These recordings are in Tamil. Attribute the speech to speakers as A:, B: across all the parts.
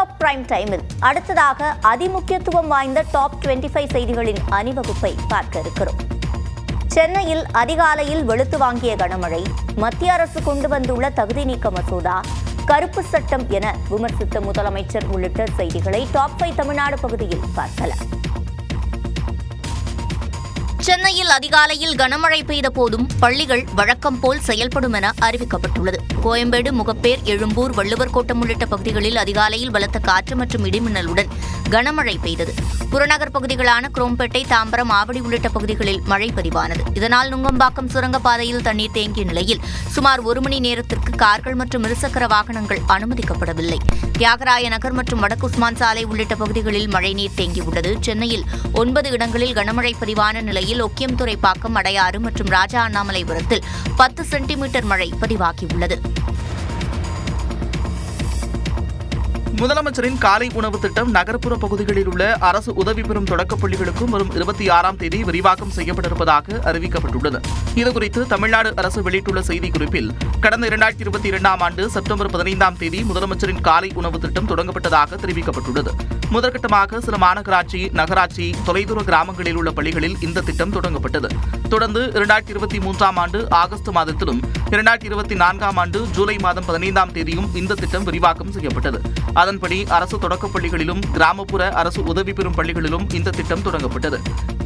A: டாப் பிரைம் டைமில் அடுத்ததாக அதிமுக்கியத்துவம் வாய்ந்த டாப் 25 செய்திகளின் அணிவகுப்பை பார்க்க இருக்கிறோம். சென்னையில் அதிகாலையில் வெளுத்து வாங்கிய கனமழை, மத்திய அரசு கொண்டு வந்துள்ள தகுதி நீக்க மசோதா, கருப்பு சட்டம் என விமர்சித்த முதலமைச்சர் உள்ளிட்ட செய்திகளை டாப் 5 தமிழ்நாடு பகுதியில் பார்க்கலாம். சென்னையில் அதிகாலையில் கனமழை பெய்த போதும் பள்ளிகள் வழக்கம் போல் செயல்படும் என அறிவிக்கப்பட்டுள்ளது. கோயம்பேடு, முகப்பேர், எழும்பூர், வள்ளுவர் கோட்டம் உள்ளிட்ட பகுதிகளில் அதிகாலையில் பலத்த காற்று மற்றும் இடிமின்னலுடன் கனமழை பெய்தது. புறநகர் பகுதிகளான குரோம்பேட்டை, தாம்பரம், ஆவடி உள்ளிட்ட பகுதிகளில் மழை பதிவானது. இதனால் நுங்கம்பாக்கம் சுரங்கப்பாதையில் தண்ணீர் தேங்கிய நிலையில் சுமார் 1 மணி நேரத்திற்கு கார்கள் மற்றும் இருசக்கர வாகனங்கள் அனுமதிக்கப்படவில்லை. தியாகராய நகர் மற்றும் வடக்கு உஸ்மான் சாலை உள்ளிட்ட பகுதிகளில் மழைநீர் தேங்கியுள்ளது. சென்னையில் 9 இடங்களில் கனமழை பதிவான நிலையில் ஒக்கியம்துறை, பாக்கம், அடையாறு மற்றும் ராஜா அண்ணாமலைபுரத்தில் 10 சென்டிமீட்டர் மழை பதிவாகியுள்ளது.
B: முதலமைச்சரின் காலை உணவு திட்டம் நகர்ப்புற பகுதிகளில் உள்ள அரசு உதவி பெறும் தொடக்கப் பள்ளிகளுக்கும் வரும் 26ஆம் தேதி விரிவாக்கம் செய்யப்பட்டிருப்பதாக அறிவிக்கப்பட்டுள்ளது. இதுகுறித்து தமிழ்நாடு அரசு வெளியிட்டுள்ள செய்திக்குறிப்பில், கடந்த 2022ஆம் ஆண்டு செப்டம்பர் 15ஆம் தேதி முதலமைச்சரின் காலை உணவு திட்டம் தொடங்கப்பட்டதாக தெரிவிக்கப்பட்டுள்ளது. முதற்கட்டமாக சில மாநகராட்சி, நகராட்சி, தொலைதூர கிராமங்களில் உள்ள பள்ளிகளில் இந்த திட்டம் தொடங்கப்பட்டது. தொடர்ந்து 2023ஆம் ஆண்டு ஆகஸ்ட் மாதத்திலும் 2024ஆம் ஆண்டு ஜூலை மாதம் 15ஆம் தேதியும் இந்த திட்டம் விரிவாக்கம் செய்யப்பட்டது. அதன்படி அரசு தொடக்கப் பள்ளிகளிலும் கிராமப்புற அரசு உதவி பெறும் பள்ளிகளிலும் இந்த திட்டம் தொடங்கப்பட்டது.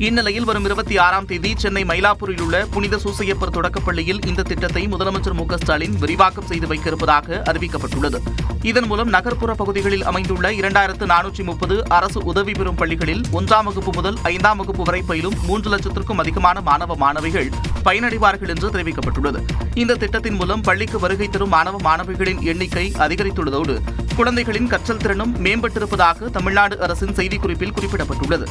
B: இந்நிலையில் வரும் 26ஆம் தேதி சென்னை மயிலாப்பூரில் உள்ள புனித சூசையப்பர் தொடக்கப் பள்ளியில் இந்த திட்டத்தை முதலமைச்சர் மு.க. ஸ்டாலின் விரிவாக்கம் செய்து வைக்க இருப்பதாக அறிவிக்கப்பட்டுள்ளது. இதன் மூலம் நகர்ப்புற பகுதிகளில் அமைந்துள்ள 2430 அரசு உதவி பெறும் பள்ளிகளில் 1ஆம் வகுப்பு முதல் 5ஆம் வகுப்பு வரை பயிலும் 3 லட்சத்திற்கும் அதிகமான மாணவ மாணவிகள் பயனடைவார்கள் என்று தெரிவிக்கப்பட்டுள்ளது. இந்த திட்டத்தின் மூலம் பள்ளிக்கு வருகை தரும் மாணவ மாணவிகளின் எண்ணிக்கை அதிகரித்துள்ளதோடு குழந்தைகளின் கற்றல் திறனும் மேம்பட்டிருப்பதாக தமிழ்நாடு அரசின் செய்திக்குறிப்பில் குறிப்பிடப்பட்டுள்ளது.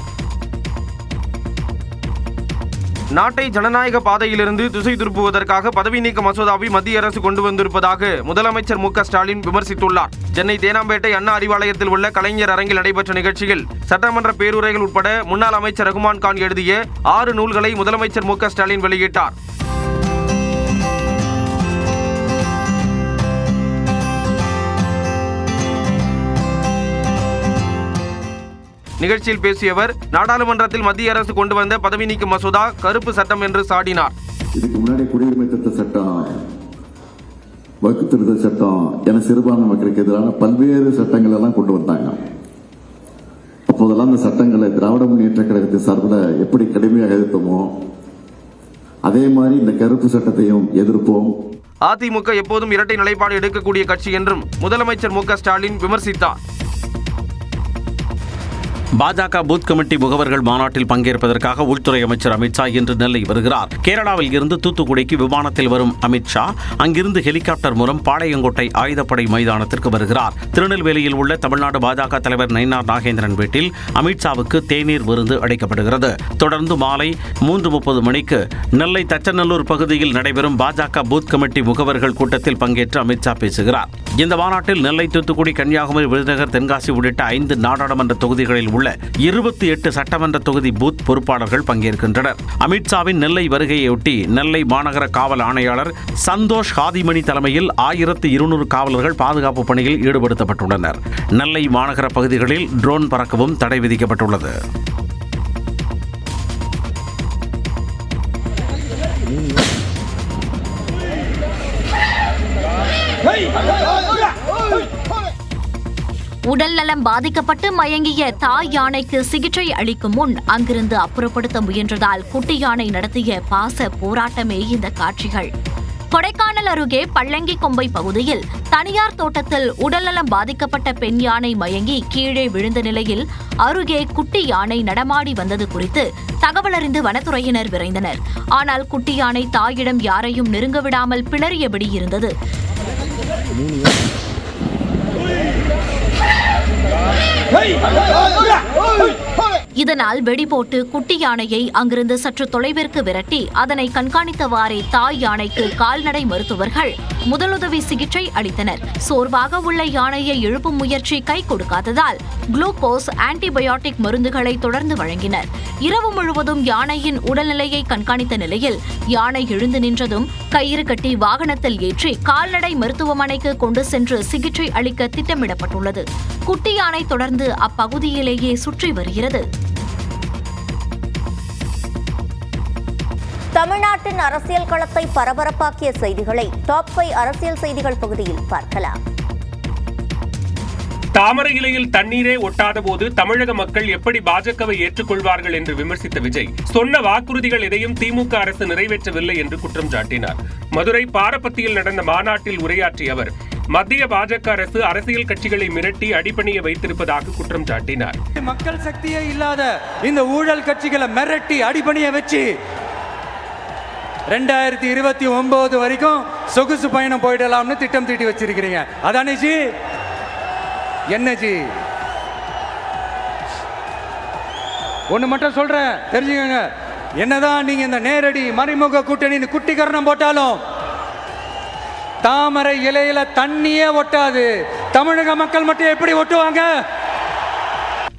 C: நாட்டை ஜனநாயக பாதையிலிருந்து திசை திருப்புவதற்காக பதவி நீக்க மசோதாவை மத்திய அரசு கொண்டு வந்திருப்பதாக முதலமைச்சர் மு.க. ஸ்டாலின் விமர்சித்துள்ளார். சென்னை தேனாம்பேட்டை அண்ணா அறிவாலயத்தில் உள்ள கலைஞர் அரங்கில் நடைபெற்ற நிகழ்ச்சியில் சட்டமன்ற பேருரைகள் உட்பட முன்னாள் அமைச்சர் ரகுமான் கான் எழுதிய 6 நூல்களை முதலமைச்சர் மு.க. ஸ்டாலின் வெளியிட்டார். நிகழ்ச்சியில் பேசிய அவர், நாடாளுமன்றத்தில் மத்திய அரசு கொண்டு வந்த பதவி நீக்க மசோதா கருப்பு சட்டம் என்று சாடினார்.
D: இதுக்கு முன்னாடி குடியுரிமை திருத்த சட்டம், வக்கு திருத்த சட்டம் என சிறுபான்மை மக்களுக்கு எதிரான பல்வேறு சட்டங்கள் எல்லாம் கொண்டு வந்தாங்க. அப்போதெல்லாம் அந்த சட்டங்களை திராவிட முன்னேற்ற கழகத்தின் சார்பில் எப்படி கடுமையாக எதிர்த்தோமோ அதே மாதிரி இந்த கருப்பு சட்டத்தையும் எதிர்ப்போம்.
C: அதிமுக எப்போதும் இரட்டை நிலைப்பாடு எடுக்கக்கூடிய கட்சி என்றும் முதலமைச்சர் மு.க. ஸ்டாலின் விமர்சித்தார்.
E: பாஜக பூத் கமிட்டி முகவர்கள் மாநாட்டில் பங்கேற்பதற்காக உள்துறை அமைச்சர் அமித்ஷா இன்று நெல்லை வருகிறார். கேரளாவில் இருந்து தூத்துக்குடிக்கு விமானத்தில் வரும் அமித்ஷா அங்கிருந்து ஹெலிகாப்டர் மூலம் பாளையங்கோட்டை ஆயுதப்படை மைதானத்திற்கு வருகிறார். திருநெல்வேலியில் உள்ள தமிழ்நாடு பாஜக தலைவர் நயினார் நாகேந்திரன் வீட்டில் அமித்ஷாவுக்கு தேநீர் விருந்து அளிக்கப்படுகிறது. தொடர்ந்து மாலை 3:30 மணிக்கு நெல்லை தச்சநல்லூர் பகுதியில் நடைபெறும் பாஜக பூத் கமிட்டி முகவர்கள் கூட்டத்தில் பங்கேற்று அமித்ஷா பேசுகிறார். இந்த மாநாட்டில் நெல்லை, தூத்துக்குடி, கன்னியாகுமரி, விருதுநகர், தென்காசி உள்ளிட்ட 5 நாடாளுமன்ற தொகுதிகளில் உள்ள 28 சட்டமன்ற தொகுதி பூத் பொறுப்பாளர்கள் பங்கேற்கின்றனர். அமித்ஷாவின் நெல்லை வருகையொட்டி நெல்லை மாநகர காவல் ஆணையாளர் சந்தோஷ் ஹாதிமணி தலைமையில் 1200 காவலர்கள் பாதுகாப்பு பணியில் ஈடுபடுத்தப்பட்டுள்ளனர். நெல்லை மாநகர பகுதிகளில் ட்ரோன் பறக்கவும் தடை விதிக்கப்பட்டுள்ளது.
F: உடல்நலம் பாதிக்கப்பட்டு மயங்கிய தாய் யானைக்கு சிகிச்சை அளிக்கும் முன் அங்கிருந்து அப்புறப்படுத்த முயன்றதால் குட்டி யானை நடத்திய பாச போராட்டமே இந்த காட்சிகள். கொடைக்கானல் அருகே பள்ளங்கி கொம்பை பகுதியில் தனியார் தோட்டத்தில் உடல்நலம் பாதிக்கப்பட்ட பெண் யானை மயங்கி கீழே விழுந்த நிலையில் அருகே குட்டி யானை நடமாடி வந்தது குறித்து தகவலறிந்து வனத்துறையினர் விரைந்தனர். ஆனால் குட்டி யானை தாயிடம் யாரையும் நெருங்க விடாமல் பிளறியபடி இருந்தது. இதனால் வெடிபோட்டு குட்டி யானையை அங்கிருந்து சற்று தொலைவிற்கு விரட்டி அதனை கண்காணித்தவாறே தாய் யானைக்கு கால்நடை மருத்துவர்கள் முதலுதவி சிகிச்சை அளித்தனர். சோர்வாக உள்ள யானையை எழுப்பும் முயற்சி கை கொடுக்காததால் குளுக்கோஸ், ஆன்டிபயோட்டிக் மருந்துகளை தொடர்ந்து வழங்கினர். இரவு முழுவதும் யானையின் உடல்நிலையை கண்காணித்த நிலையில் யானை எழுந்து நின்றதும் கயிறு கட்டி வாகனத்தில் ஏற்றி கால்நடை மருத்துவமனைக்கு கொண்டு சென்று சிகிச்சை அளிக்க திட்டமிடப்பட்டுள்ளது. குட்டி யானை தொடர்ந்து அப்பகுதியிலேயே சுற்றி வருகிறது.
A: தமிழ்நாட்டின் அரசியல் களத்தை பரபரப்பாக்கிய செய்திகளை டாப் 5 அரசியல் செய்திகள் பகுதியில் பார்க்கலாம்.
G: தாமரை இலையில் தண்ணீரே ஒட்டாத போது தமிழக மக்கள் எப்படி பாஜகவை ஏற்றுக்கொள்வார்கள் என்று விமர்சித்த விஜய், சொன்ன வாக்குறுதிகள் எதையும் திமுக அரசு நிறைவேற்றவில்லை என்று குற்றம் சாட்டினார். மதுரை பாரப்பத்தியில் நடந்த மாநாட்டில் உரையாற்றிய அவர், மத்திய பாஜக அரசு அரசியல் கட்சிகளை மிரட்டி அடிபணிய வைத்திருப்பதாக குற்றம் சாட்டினார்.
H: மக்கள் சக்தியே இல்லாத இந்த ஊழல் கட்சிகளை மிரட்டி அடிபணிய வச்சு 2029 வரைக்கும் சொகுசு பயணம் போயிடலாம்னு திட்டம் தீட்டி வச்சிருக்கிறீங்க. அதானே ஜி? என்ன ஜி? ஒண்ணு மட்டும் சொல்றேன், தெரிஞ்சுக்கங்க. என்னதான் நீங்க இந்த நேரடி மறைமுக கூட்டணி குட்டிகரணம் போட்டாலும் தாமரை இலையில தண்ணியே ஒட்டாது. தமிழக மக்கள் மட்டும் எப்படி ஒட்டுவாங்க?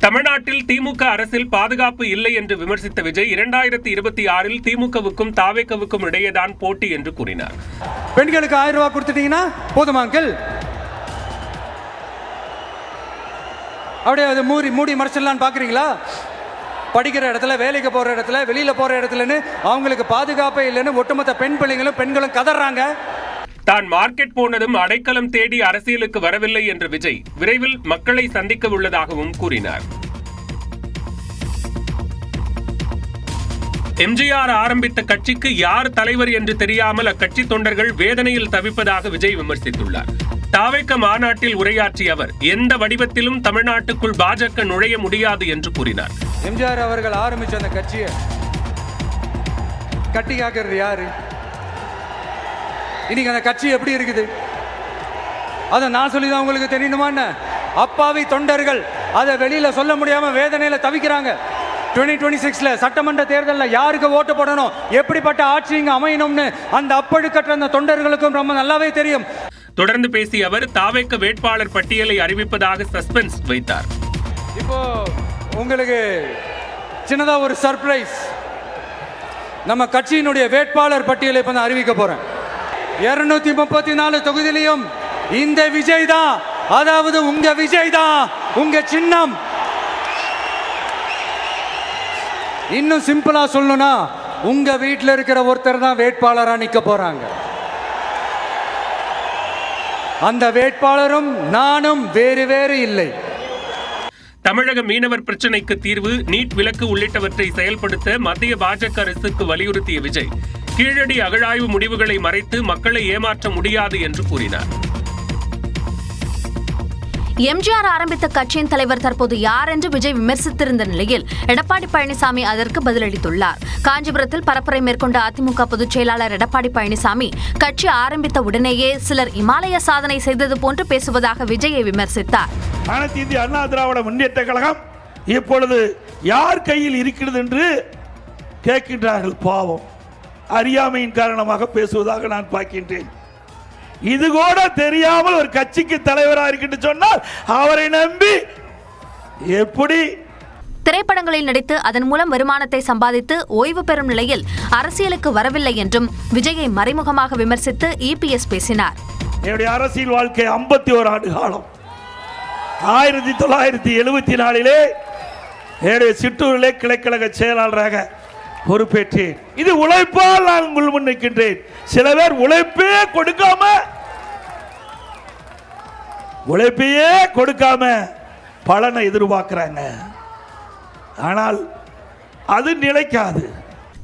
G: தமிழ்நாட்டில் திமுக அரசில் பாதுகாப்பு இல்லை என்று விமர்சித்த விஜய், 2026 திமுகவுக்கும் தாவேகவுக்கும் இடையேதான் போட்டி என்று கூறினார்.
H: பெண்களுக்கு 1000 ரூபாய் கொடுத்துட்டீங்கன்னா போதுமாங்கள்? அப்படியே அதை மூடி மறைச்சிடலான்னு பாக்குறீங்களா? படிக்கிற இடத்துல, வேலைக்கு போற இடத்துல, வெளியில போற இடத்துலன்னு அவங்களுக்கு பாதுகாப்பே இல்லைன்னு ஒட்டுமொத்த பெண்களும் கதறாங்க.
G: தான் மார்க்கெட் போனதும் அடைக்கலம் தேடி அரசியலுக்கு வரவில்லை என்ற விஜய் விரைவில் மக்களை சந்திக்க உள்ளதாகவும் கூறினார். எம்ஜிஆர் ஆரம்பித்த கட்சிக்கு யார் தலைவர் என்று தெரியாமல் அக்கட்சி தொண்டர்கள் வேதனையில் தவிப்பதாக விஜய் விமர்சித்துள்ளார். தாவேக மாநாட்டில் உரையாற்றிய அவர், எந்த வடிவத்திலும் தமிழ்நாட்டுக்குள் பாஜக நுழைய முடியாது என்று கூறினார்.
H: எம்ஜிஆர் அவர்கள் ஆரம்பிச்ச அந்த கட்சியை கட்டி காக்கிறது யாரு? இன்னைக்கு அந்த கட்சி எப்படி இருக்குது? அதை நான் சொல்லிதான் உங்களுக்கு தெரியணுமா? அப்பாவி தொண்டர்கள் அதை வெளியில சொல்ல முடியாம வேதனையில தவிக்கிறாங்க. 2026 சட்டமன்ற தேர்தலில் யாருக்கு ஓட்டு போடணும், எப்படிப்பட்ட ஆட்சி இங்க அமையணும்னு அந்த அப்பழுக்கற்ற அந்த தொண்டர்களுக்கும் ரொம்ப நல்லாவே தெரியும்.
G: தொடர்ந்து பேசிய அவர், தாவேக வேட்பாளர் பட்டியலை அறிவிப்பதாக சஸ்பென்ஸ் வைத்தார்.
H: இப்போ உங்களுக்கு சின்னதா ஒரு சர்ப்ரைஸ். நம்ம கட்சியினுடைய வேட்பாளர் பட்டியலை இப்ப நான் அறிவிக்க போறேன். 234 தொகுதியிலையும் இந்த விஜய் தான், அதாவது உங்க விஜய் தான் உங்க சின்னம். இன்னும் சிம்பிளா சொல்லணும்னா, உங்க வீட்டில் இருக்கிற ஒருத்தர் தான் வேட்பாளரா நிக்க போறாங்க. அந்த வேட்பாளரும் நானும் வேறு இல்லை.
G: தமிழக மீனவர் பிரச்சினைக்கு தீர்வு, நீட் விலக்கு உள்ளிட்டவற்றை செயல்படுத்த மத்திய பாஜக அரசுக்கு வலியுறுத்திய விஜய், கீழடி அகழாய்வு முடிவுகளை மறைத்து மக்களை ஏமாற்ற முடியாது என்று கூறினார்.
A: எம்ஜிஆர் ஆரம்பித்த கட்சியின் தலைவர் தற்போது யார் என்று விஜய் விமர்சித்திருந்த நிலையில் எடப்பாடி பழனிசாமி அதற்கு பதிலளித்துள்ளார். காஞ்சிபுரத்தில் பரப்புரை மேற்கொண்ட அதிமுக பொதுச் செயலாளர் எடப்பாடி பழனிசாமி, கட்சி ஆரம்பித்த உடனேயே சிலர் இமாலய சாதனை செய்தது போன்று பேசுவதாக விஜயை விமர்சித்தார்.
I: அனைத்து இந்திய அண்ணா திராவிட முன்னேற்ற கழகம் இப்பொழுது யார் கையில் இருக்கிறது என்று கேட்கின்றார்கள். பாவம், அறியாமையின் காரணமாக பேசுவதாக நான் பார்க்கின்றேன். இது கூட தெரியாமல் ஒரு கட்சிக்கு தலைவராக இருக்கின்ற சொன்னால் அவரை நம்பி எப்படி?
A: திரைப்படங்களில் நடித்து அதன் மூலம் வருமானத்தை சம்பாதித்து ஓய்வு பெறும் நிலையில் அரசியலுக்கு வரவில்லை என்றும் விஜயை மறைமுகமாக விமர்சித்து இபிஎஸ் பேசினார்.
I: என்னுடைய அரசியல் வாழ்க்கை 51 ஆண்டு காலம். 1974 என்னுடைய சிற்றூரிலே கிளைக்கழக செயலாளராக பொறுப்பேற்றேன். இது உழைப்பால் நான் உங்கள் முன் நிற்கின்றேன். சில பேர் உழைப்பையே கொடுக்காம பலனை எதிர்பார்க்கிறாங்க. ஆனால் அது நிலைக்காது.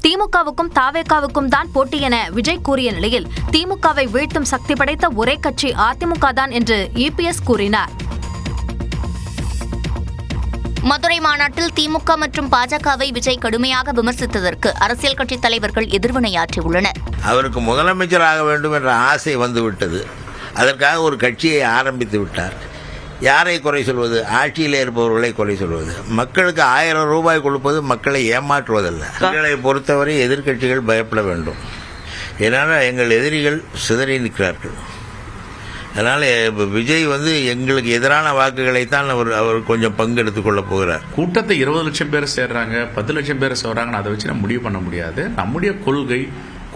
A: திமுகவுக்கும் தாவேகாவுக்கும் தான் போட்டி என விஜய் கூறிய நிலையில் திமுகவை வீழ்த்தும் சக்தி படைத்த ஒரே கட்சி அதிமுக தான் என்று இபிஎஸ் கூறினார். மதுரை மாநாட்டில் திமுக மற்றும் பாஜகவை விஜய் கடுமையாக விமர்சித்ததற்கு அரசியல் கட்சி தலைவர்கள் எதிர்வினையாற்றியுள்ளனர்.
J: அவருக்கு முதலமைச்சராக வேண்டும் என்ற ஆசை வந்துவிட்டது. அதற்காக ஒரு கட்சியை ஆரம்பித்து விட்டார். யாரை குறை சொல்வது? ஆட்சியில் இருப்பவர்களை குறை சொல்வது. மக்களுக்கு 1000 ரூபாய் கொடுப்பது மக்களை ஏமாற்றுவதல்ல. மக்களை பொறுத்தவரை எதிர்க்கட்சிகள் பயப்பட வேண்டும். ஏன்னால் எங்கள் எதிரிகள் சிதறி நிற்கிறார்கள். அதனால் விஜய் எங்களுக்கு எதிரான வாக்குகளைத்தான் அவர் கொஞ்சம் பங்கு எடுத்துக்கொள்ளப் போகிறார்.
K: கூட்டத்தை 20 லட்சம் பேர் சேர்றாங்க, 10 லட்சம் பேர் சேர்றாங்கன்னு அதை வச்சு நம்ம முடிவு பண்ண முடியாது. நம்முடைய கொள்கை,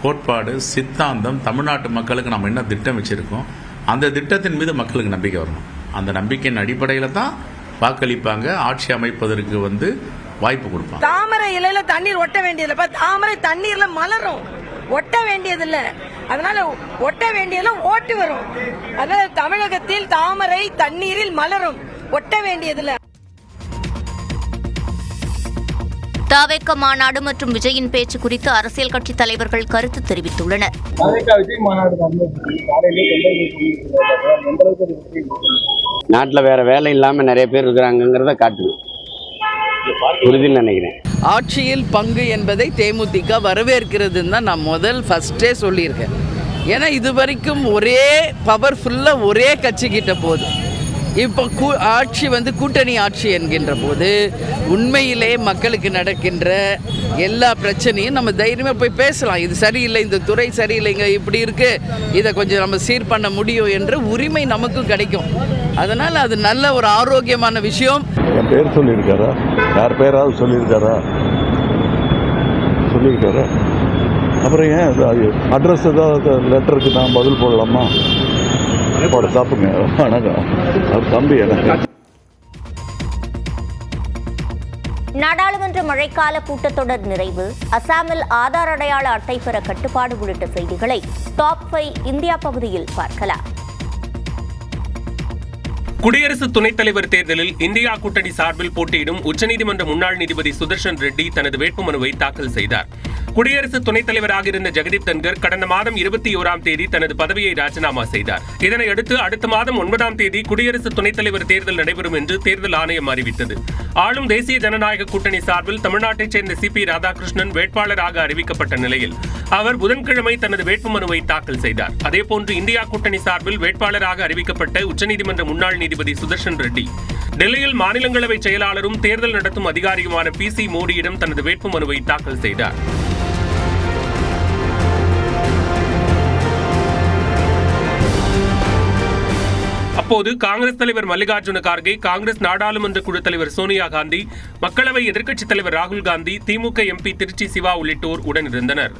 K: கோட்பாடு, சித்தாந்தம், தமிழ்நாட்டு மக்களுக்கு நம்ம என்ன திட்டம் வச்சிருக்கோம், அந்த திட்டத்தின் மீது மக்களுக்கு நம்பிக்கை வரணும். அந்த நம்பிக்கையின் அடிப்படையில் தான் வாக்களிப்பாங்க. ஆட்சி அமைப்பதற்கு வாய்ப்பு கொடுப்பாங்க.
L: தாமரை இலையில தண்ணீர் ஒட்ட வேண்டியதில்லை, தாமரை தண்ணீர்ல மலரும், ஒட்ட வேண்டியதில்லை. அதனால ஒட்ட வேண்டியதுல ஓட்டு வரும். அதனால தமிழகத்தில் தாமரை தண்ணீரில் மலரும், ஒட்ட வேண்டியதில்லை.
A: தவேக மாநாடு மற்றும் விஜயின் பேச்சு குறித்து அரசியல் கட்சி தலைவர்கள் கருத்து தெரிவித்துள்ளனர்.
M: நாட்டில் வேற வேலை இல்லாம நிறைய பேர் இருக்கிறாங்கிறத காட்டுது உறுதின்னு நினைக்கிறேன்.
N: ஆட்சியில் பங்கு என்பதை தேமுதிக வரவேற்கிறதுன்னு தான் நான் ஃபர்ஸ்டே சொல்லியிருக்கேன். ஏன்னா இது வரைக்கும் ஒரே பவர்ஃபுல்லாக ஒரே கட்சி கிட்ட போகுது. இப்போ ஆட்சி கூட்டணி ஆட்சி என்கின்ற போது உண்மையிலே மக்களுக்கு நடக்கின்ற எல்லா பிரச்சனையும் நம்ம தைரியமாக போய் பேசலாம். இது சரியில்லை, இந்த துறை சரியில்லைங்க, இப்படி இருக்கு, இதை கொஞ்சம் நம்ம சீர் பண்ண முடியும் என்ற உரிமை நமக்கும் கிடைக்கும். அதனால் அது நல்ல ஒரு ஆரோக்கியமான விஷயம்.
O: என் பேர் சொல்லியிருக்காரா? யார் பேராவது சொல்லியிருக்காரா? அப்புறம் ஏன் அட்ரஸ் ஏதாவது லெட்டருக்கு நான் பதில் போடலாமா? போட சாப்பிடுங்க. வணக்கம். அவர் தம்பி எனக்கு.
A: நாடாளுமன்ற மழைக்கால கூட்டத்தொடர் நிறைவு, அசாமில் ஆதார் அடையாள அட்டை பெற கட்டுப்பாடு உள்ளிட்ட செய்திகளை டாப் 5 இந்தியா பகுதியில் பார்க்கலாம்.
G: குடியரசு துணைத் தலைவர் தேர்தலில் இந்தியா கூட்டணி சார்பில் போட்டியிடும் உச்சநீதிமன்ற முன்னாள் நீதிபதி சுதர்ஷன் ரெட்டி தனது வேட்புமனுவை தாக்கல் செய்தார். குடியரசு துணைத் தலைவராக இருந்த ஜெகதீப் தன்கர் கடந்த மாதம் 21ஆம் தேதி தனது பதவியை ராஜினாமா செய்தார். இதனையடுத்து அடுத்த மாதம் 9ஆம் தேதி குடியரசு துணைத் தலைவர் தேர்தல் நடைபெறும் என்று தேர்தல் ஆணையம் அறிவித்தது. ஆளும் தேசிய ஜனநாயக கூட்டணி சார்பில் தமிழ்நாட்டைச் சேர்ந்த CP ராதாகிருஷ்ணன் வேட்பாளராக அறிவிக்கப்பட்ட நிலையில் அவர் புதன்கிழமை தனது வேட்புமனுவை தாக்கல் செய்தார். அதேபோன்று இந்தியா கூட்டணி சார்பில் வேட்பாளராக அறிவிக்கப்பட்ட உச்சநீதிமன்ற முன்னாள் நீதிபதி சுதர்ஷன் ரெட்டி டெல்லியில் மாநிலங்களவை செயலாளரும் தேர்தல் நடத்தும் அதிகாரியுமான PC மோடியிடம் தனது வேட்புமனுவை தாக்கல் செய்தார். அப்போது காங்கிரஸ் தலைவர் மல்லிகார்ஜுன கார்கே, காங்கிரஸ் நாடாளுமன்ற குழு தலைவர் சோனியா காந்தி, மக்களவை எதிர்க்கட்சித் தலைவர் ராகுல் காந்தி, திமுக MP திருச்சி சிவா உள்ளிட்டோர் உடனிருந்தனர்.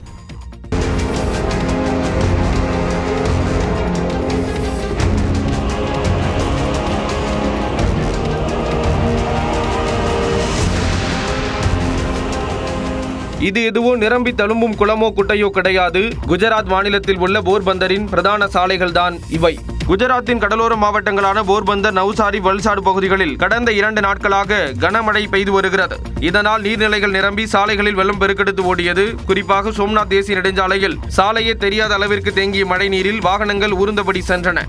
C: இது எதுவும் நிரம்பி தழும்பும் குளமோ குட்டையோ கிடையாது. குஜராத் மாநிலத்தில் உள்ள போர்பந்தரின் பிரதான சாலைகள் தான் இவை. குஜராத்தின் கடலோர மாவட்டங்களான போர்பந்தர், நவ்சாரி, வல்சாடு பகுதிகளில் கடந்த 2 நாட்களாக கனமழை பெய்து வருகிறது. இதனால் நீர்நிலைகள் நிரம்பி சாலைகளில் வெள்ளம் பெருக்கெடுத்து ஓடியது. குறிப்பாக சோம்நாத் தேசிய நெடுஞ்சாலையில் சாலையே தெரியாத அளவிற்கு தேங்கிய மழை நீரில் வாகனங்கள் ஊர்ந்தபடி சென்றன.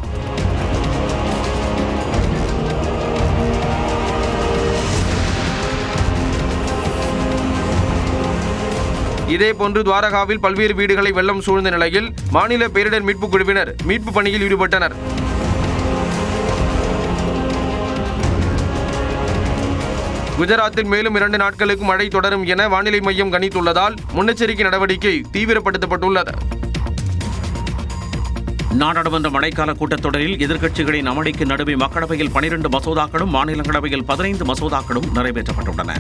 C: இதேபோன்று துவாரகாவில் பல்வேறு வீடுகளை வெள்ளம் சூழ்ந்த நிலையில் மாநில பேரிடர் மீட்புக் குழுவினர் மீட்பு பணியில் ஈடுபட்டனர். குஜராத்தில் மேலும் 2 நாட்களுக்கு மழை தொடரும் என வானிலை மையம் கணித்துள்ளதால் முன்னெச்சரிக்கை நடவடிக்கை தீவிரப்படுத்தப்பட்டுள்ளது.
E: நாடாளுமன்ற மழைக்கால கூட்டத்தொடரில் எதிர்க்கட்சிகளின் அமளிக்கு நடுவே மக்களவையில் 12 மசோதாக்களும் மாநிலங்களவையில் 15 மசோதாக்களும் நிறைவேற்றப்பட்டுள்ளன.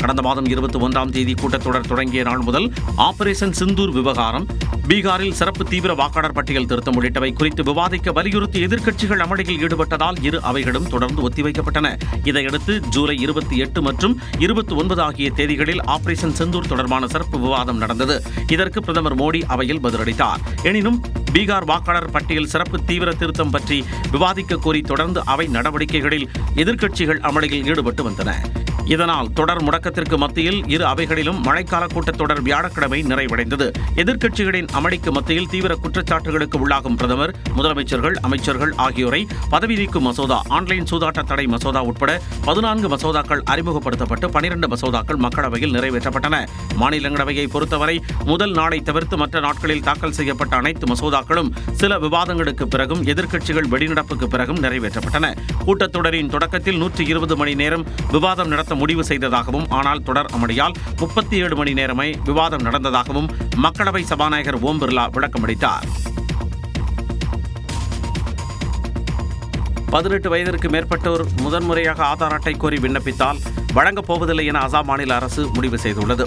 E: கடந்த மாதம் 21ஆம் தேதி கூட்டத்தொடர் தொடங்கிய நாள் முதல் ஆபரேஷன் சிந்தூர் விவகாரம், பீகாரில் சிறப்பு தீவிர வாக்காளர் பட்டியல் திருத்தம் உள்ளிட்டவை குறித்து விவாதிக்க வலியுறுத்தி எதிர்க்கட்சிகள் அமளியில் ஈடுபட்டதால் இரு அவைகளும் தொடர்ந்து ஒத்திவைக்கப்பட்டன. இதையடுத்து ஜூலை 28 மற்றும் 29 ஆகிய தேதிகளில் ஆபரேஷன் சிந்தூர் தொடர்பான சிறப்பு விவாதம் நடந்தது. இதற்கு பிரதமர் மோடி அவையில் பதிலளித்தார். எனினும் பீகார் வாக்காளர் பட்டியல் சிறப்பு தீவிர திருத்தம் பற்றி விவாதிக்க கோரி தொடர்ந்து அவை நடவடிக்கைகளில் எதிர்க்கட்சிகள் அமளியில் ஈடுபட்டு வந்தன. இதனால் தொடர் முடக்கத்திற்கு மத்தியில் இரு அவைகளிலும் மழைக்கால கூட்டத்தொடர் வியாழக்கிழமை நிறைவடைந்தது. எதிர்க்கட்சிகளின் அமளிக்கு மத்தியில் தீவிர குற்றச்சாட்டுகளுக்கு உள்ளாகும் பிரதமர், முதலமைச்சர்கள், அமைச்சர்கள் ஆகியோரை பதவி நீக்கும் மசோதா, ஆன்லைன் சூதாட்ட தடை மசோதா உட்பட 14 மசோதாக்கள் அறிமுகப்படுத்தப்பட்டு 12 மசோதாக்கள் மக்களவையில் நிறைவேற்றப்பட்டன. மாநிலங்களவையை பொறுத்தவரை முதல் நாளை தவிர்த்து மற்ற நாட்களில் தாக்கல் செய்யப்பட்ட அனைத்து மசோதாக்களும் சில விவாதங்களுக்கு பிறகும் எதிர்க்கட்சிகள் வெளிநடப்புக்கு பிறகும் நிறைவேற்றப்பட்டன. கூட்டத்தொடரின் தொடக்கத்தில் 120 மணி நேரம் விவாதம் நடத்த முடிவு செய்ததாகவும், ஆனால் தொடர் அமளியால் 37 மணி நேரமே விவாதம் நடந்ததாகவும் மக்களவை சபாநாயகர் ஓம் பிர்லா விளக்கமளித்தார். 18 வயதிற்கு மேற்பட்டோர் முதன்முறையாக ஆதார் அட்டை கோரி விண்ணப்பித்தால் வழங்கப் போவதில்லை என அசாம் மாநில அரசு முடிவு செய்துள்ளது.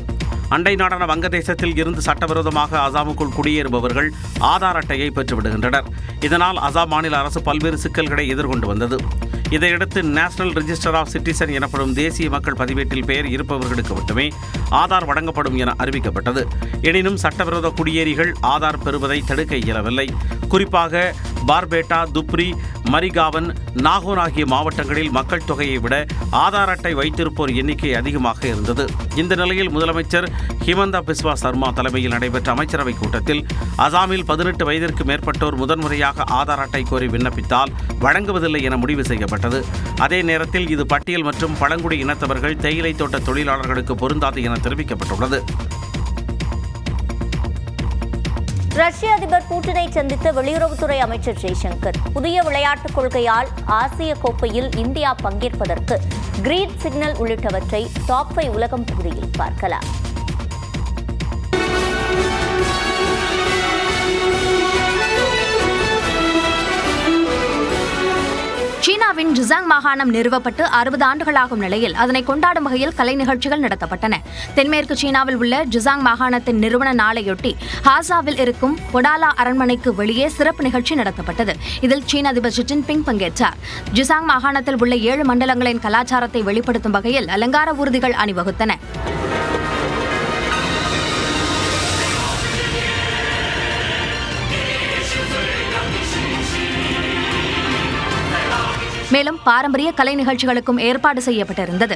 E: அண்டை நாடான வங்கதேசத்தில் இருந்து சட்டவிரோதமாக அசாமுக்குள் குடியேறுபவர்கள் ஆதார் அட்டையை பெற்றுவிடுகின்றனர். இதனால் அசாம் மாநில அரசு பல்வேறு சிக்கல்களை எதிர்கொண்டு வந்தது. இதையடுத்து நேஷனல் ரெஜிஸ்டர் ஆஃப் சிட்டிசன் எனப்படும் தேசிய மக்கள் பதிவேட்டில் பெயர் இருப்பவர்களுக்கு மட்டுமே ஆதார் வழங்கப்படும் என அறிவிக்கப்பட்டது. எனினும் சட்டவிரோத குடியேறிகள் ஆதார் பெறுவதை தடுக்க இயலவில்லை. குறிப்பாக பார்பேட்டா, துப்ரி, மரிகாவன், நாகோன் ஆகிய மாவட்டங்களில் மக்கள் தொகையை விட ஆதார் அட்டை வைத்திருப்போர் எண்ணிக்கை அதிகமாக இருந்தது. இந்த நிலையில் முதலமைச்சர் ஹிமந்தா பிஸ்வா சர்மா தலைமையில் நடைபெற்ற அமைச்சரவைக் கூட்டத்தில் அசாமில் 18 வயதிற்கு மேற்பட்டோர் முதன்முறையாக ஆதார் அட்டை கோரி விண்ணப்பித்தால் வழங்குவதில்லை என முடிவு செய்யப்பட்டது. அதே நேரத்தில் இது பட்டியல் மற்றும் பழங்குடி இனத்தவர்கள், தேயிலை தோட்ட தொழிலாளர்களுக்கு பொருந்தாது என தெரிவிக்கப்பட்டுள்ளது.
A: ரஷ்ய அதிபர் புட்டினை சந்தித்த வெளியுறவுத்துறை அமைச்சர் ஜெய்சங்கர், புதிய விளையாட்டுக் கொள்கையால் ஆசிய கோப்பையில் இந்தியா பங்கேற்பதற்கு கிரீன் சிக்னல் உள்ளிட்டவற்றை டாப் 5 உலகம் பகுதியில் பார்க்கலாம்.
F: சீனாவின் ஜிசாங் மாகாணம் நிறுவப்பட்டு 60 ஆண்டுகளாகும் நிலையில் அதனை கொண்டாடும் வகையில் கலை நிகழ்ச்சிகள் நடத்தப்பட்டன. தென்மேற்கு சீனாவில் உள்ள ஜிசாங் மாகாணத்தின் நிறுவன நாளையொட்டி ஹாசாவில் இருக்கும் பொடாலா அரண்மனைக்கு வெளியே சிறப்பு நிகழ்ச்சி நடத்தப்பட்டது. இதில் சீன அதிபர் ஷி ஜின்பிங் பங்கேற்றார். ஜிசாங் மாகாணத்தில் உள்ள 7 மண்டலங்களின் கலாச்சாரத்தை வெளிப்படுத்தும் வகையில் அலங்கார ஊர்திகள் அணிவகுத்தன. மேலும் பாரம்பரிய கலை நிகழ்ச்சிகளுக்கும் ஏற்பாடு செய்யப்பட்டிருந்தது.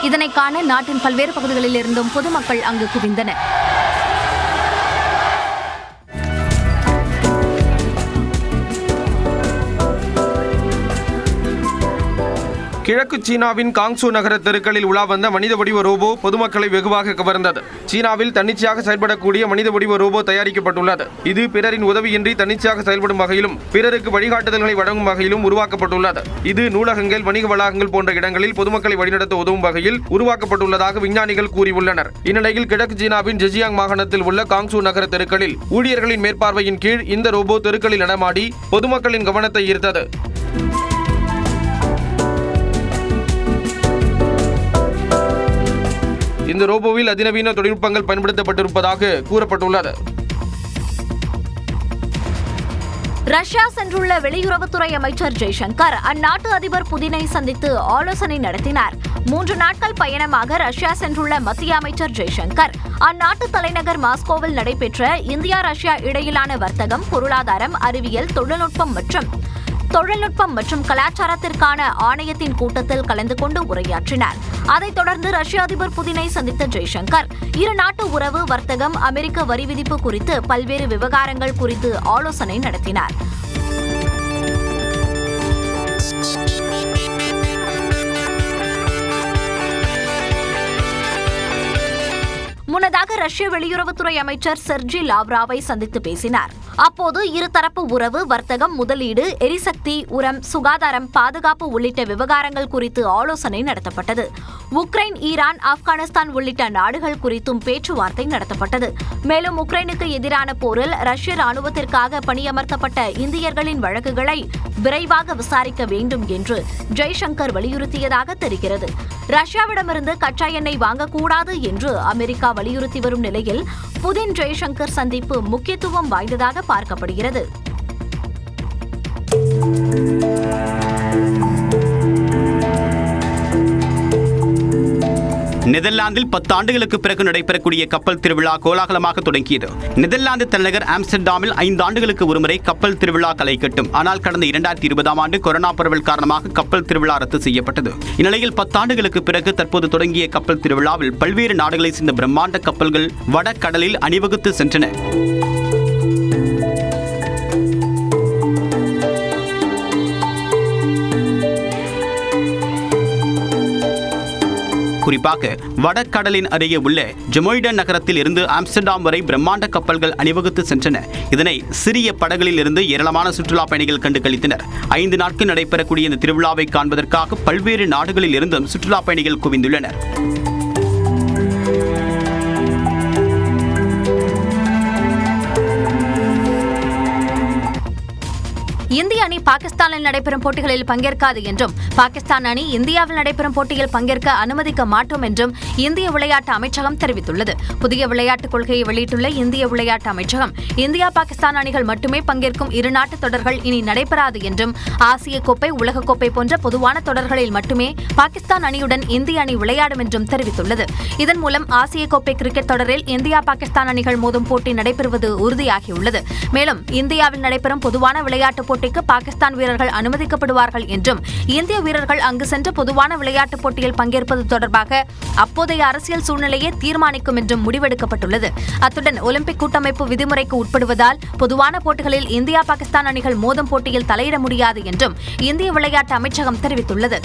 F: இதனை காண நாட்டின் பல்வேறு பகுதிகளில் இருந்தும் பொதுமக்கள் அங்கு குவிந்தனர்.
C: கிழக்கு சீனாவின் காங்சூ நகர தெருக்களில் உலா வந்த மனித வடிவ ரோபோ பொதுமக்களை வெகுவாக கவர்ந்தது. சீனாவில் தன்னிச்சையாக செயல்படக்கூடிய மனித வடிவ ரோபோ தயாரிக்கப்பட்டுள்ளது. இது பிறரின் உதவியின்றி தன்னிச்சையாக செயல்படும் வகையிலும் பிறருக்கு வழிகாட்டுதல்களை வழங்கும் வகையிலும் உருவாக்கப்பட்டுள்ளது. இது நூலகங்கள், வணிக வளாகங்கள் போன்ற இடங்களில் பொதுமக்களை வழிநடத்த உதவும் வகையில் உருவாக்கப்பட்டுள்ளதாக விஞ்ஞானிகள் கூறியுள்ளனர். இந்நிலையில் கிழக்கு சீனாவின் ஜெஜியாங் மாகாணத்தில் உள்ள காங்சூ நகர தெருக்களில் ஊழியர்களின் மேற்பார்வையின் கீழ் இந்த ரோபோ தெருக்களில் நடமாடி பொதுமக்களின் கவனத்தை ஈர்த்தது. இந்த ரோபோவில் அதிநவீன தொழில்நுட்பங்கள் பயன்படுத்தப்பட்டிருப்பதாக கூறப்பட்டுள்ளது.
F: ரஷ்யா சென்றுள்ள வெளியுறவுத்துறை அமைச்சர் ஜெய்சங்கர் அந்நாட்டு அதிபர் புதினை சந்தித்து ஆலோசனை நடத்தினார். 3 நாட்கள் பயணமாக ரஷ்யா சென்றுள்ள மத்திய அமைச்சர் ஜெய்சங்கர் அந்நாட்டு தலைநகர் மாஸ்கோவில் நடைபெற்ற இந்தியா ரஷ்யா இடையிலான வர்த்தகம், பொருளாதாரம், அறிவியல், தொழில்நுட்பம் மற்றும் கலாச்சாரத்திற்கான ஆணையத்தின் கூட்டத்தில் கலந்து கொண்டு உரையாற்றினார். அதைத் தொடர்ந்து ரஷ்ய அதிபர் புதினை சந்தித்த ஜெய்சங்கர் இரு நாட்டு உறவு, வர்த்தகம், அமெரிக்க வரி விதிப்பு குறித்து பல்வேறு விவகாரங்கள் குறித்து ஆலோசனை நடத்தினார். முன்னதாக ரஷ்ய வெளியுறவுத்துறை அமைச்சர் செர்ஜி லாவ்ராவை சந்தித்து பேசினார். அப்போது இருதரப்பு உறவு, வர்த்தகம், முதலீடு, எரிசக்தி, உரம், சுகாதாரம், பாதுகாப்பு உள்ளிட்ட விவகாரங்கள் குறித்து ஆலோசனை நடத்தப்பட்டது. உக்ரைன், ஈரான், ஆப்கானிஸ்தான் உள்ளிட்ட நாடுகள் குறித்தும் பேச்சுவார்த்தை நடத்தப்பட்டது. மேலும் உக்ரைனுக்கு எதிரான போரில் ரஷ்ய ராணுவத்திற்காக பணியமர்த்தப்பட்ட இந்தியர்களின் வழக்குகளை விரைவாக விசாரிக்க வேண்டும் என்று ஜெய்சங்கர் வலியுறுத்தியதாக தெரிகிறது. ரஷ்யாவிடமிருந்து கச்சா எண்ணெய் வாங்கக்கூடாது என்று அமெரிக்கா வலியுறுத்தி வரும் நிலையில் புதின் ஜெய்சங்கர் சந்திப்பு முக்கியத்துவம் வாய்ந்ததாக பார்க்கப்படுகிறது.
E: நெதர்லாந்தில் 10 ஆண்டுகளுக்கு பிறகு நடைபெறக்கூடிய கப்பல் திருவிழா கோலாகலமாக தொடங்கியது. நெதர்லாந்து தலைநகர் ஆம்ஸ்டர்டாமில் 5 ஆண்டுகளுக்கு ஒருமுறை கப்பல் திருவிழா களை கட்டும். ஆனால் கடந்த 2020ஆம் ஆண்டு கொரோனா பரவல் காரணமாக கப்பல் திருவிழா ரத்து செய்யப்பட்டது. இந்நிலையில் 10 ஆண்டுகளுக்கு பிறகு தற்போது தொடங்கிய கப்பல் திருவிழாவில் பல்வேறு நாடுகளைச் சேர்ந்த பிரம்மாண்ட கப்பல்கள் வடகடலில் அணிவகுத்து சென்றன. குறிப்பாக வடகடலின் அருகே உள்ள ஜெமோய்டன் நகரத்தில் இருந்து ஆம்ஸ்டர்டாம் வரை பிரம்மாண்ட கப்பல்கள் அணிவகுத்து சென்றன. இதனை சிறிய படகுகளில் இருந்து ஏராளமான சுற்றுலா பயணிகள் கண்டு களித்தனர். 5 நாட்கள் நடைபெறக்கூடிய இந்த திருவிழாவை காண்பதற்காக பல்வேறு நாடுகளில் இருந்தும் சுற்றுலா பயணிகள் குவிந்துள்ளனர்.
F: இந்திய அணி பாகிஸ்தானில் நடைபெறும் போட்டிகளில் பங்கேற்காது என்றும் பாகிஸ்தான் அணி இந்தியாவில் நடைபெறும் போட்டியில் பங்கேற்க அனுமதிக்க மாட்டோம் என்றும் இந்திய விளையாட்டு அமைச்சகம் தெரிவித்துள்ளது. புதிய விளையாட்டுக் கொள்கையை வெளியிட்டுள்ள இந்திய விளையாட்டு அமைச்சகம் இந்தியா பாகிஸ்தான் அணிகள் மட்டுமே பங்கேற்கும் 2 நாட்டு தொடர்கள் இனி நடைபெறாது என்றும் ஆசிய கோப்பை, உலகக்கோப்பை போன்ற பொதுவான தொடர்களில் மட்டுமே பாகிஸ்தான் அணியுடன் இந்திய அணி விளையாடும் என்றும் தெரிவித்துள்ளது. இதன் மூலம் ஆசிய கோப்பை கிரிக்கெட் தொடரில் இந்தியா பாகிஸ்தான் அணிகள் மோதும் போட்டி நடைபெறுவது உறுதியாகியுள்ளது. மேலும் இந்தியாவில் நடைபெறும் பொதுவான விளையாட்டுப் போட்டிக்கு பாகிஸ்தான் வீரர்கள் அனுமதிக்கப்படுவார்கள் என்றும் இந்திய வீரர்கள் அங்கு சென்று பொதுவான விளையாட்டுப் போட்டியில் பங்கேற்பது தொடர்பாக அப்போதைய அரசியல் சூழ்நிலையே தீர்மானிக்கும் என்றும் முடிவெடுக்கப்பட்டுள்ளது. அத்துடன் ஒலிம்பிக் கூட்டமைப்பு விதிமுறைக்கு உட்படுவதால் பொதுவான போட்டிகளில் இந்தியா பாகிஸ்தான் அணிகள் மோதும் போட்டியில் தலையிட முடியாது என்றும் இந்திய விளையாட்டு அமைச்சகம் தெரிவித்துள்ளது.